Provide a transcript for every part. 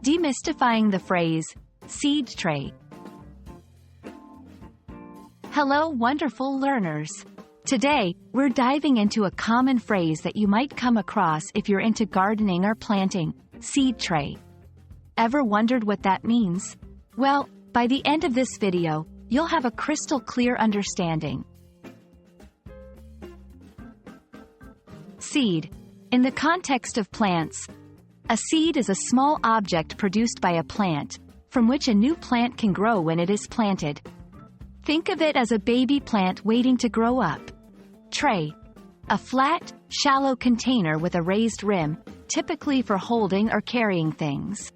Demystifying the phrase, seed tray. Hello, wonderful learners. Today, we're diving into a common phrase that you might come across if you're into gardening or planting, seed tray. Ever wondered what that means? Well, by the end of this video, you'll have a crystal clear understanding. Seed. In the context of plants, a seed is a small object produced by a plant, from which a new plant can grow when it is planted. Think of it as a baby plant waiting to grow up. Tray. A flat, shallow container with a raised rim, typically for holding or carrying things.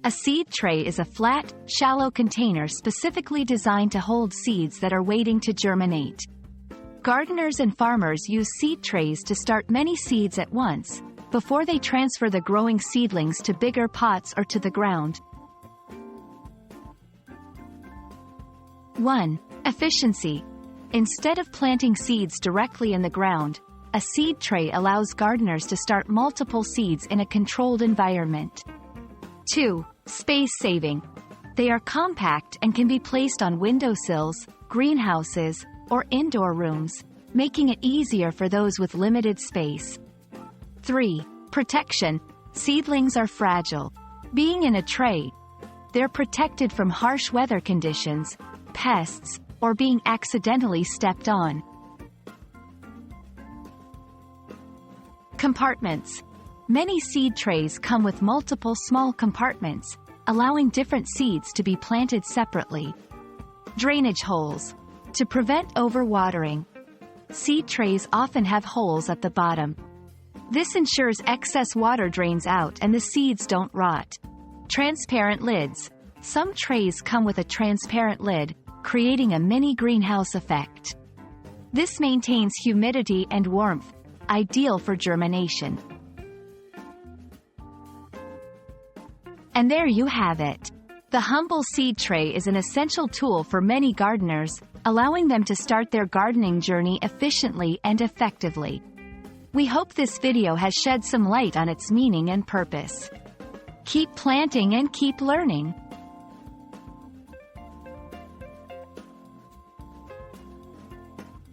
A seed tray is a flat, shallow container specifically designed to hold seeds that are waiting to germinate. Gardeners and farmers use seed trays to start many seeds at once, before they transfer the growing seedlings to bigger pots or to the ground. 1. Efficiency. Instead of planting seeds directly in the ground, a seed tray allows gardeners to start multiple seeds in a controlled environment. 2. Space saving. They are compact and can be placed on windowsills, greenhouses, or indoor rooms, making it easier for those with limited space. 3. Protection. Seedlings are fragile. Being in a tray, they're protected from harsh weather conditions, pests, or being accidentally stepped on. Compartments. Many seed trays come with multiple small compartments, allowing different seeds to be planted separately. Drainage holes. To prevent overwatering, seed trays often have holes at the bottom. This ensures excess water drains out and the seeds don't rot. Transparent lids. Some trays come with a transparent lid, creating a mini greenhouse effect. This maintains humidity and warmth, ideal for germination. And there you have it. The humble seed tray is an essential tool for many gardeners, allowing them to start their gardening journey efficiently and effectively. We hope this video has shed some light on its meaning and purpose. Keep planting and keep learning.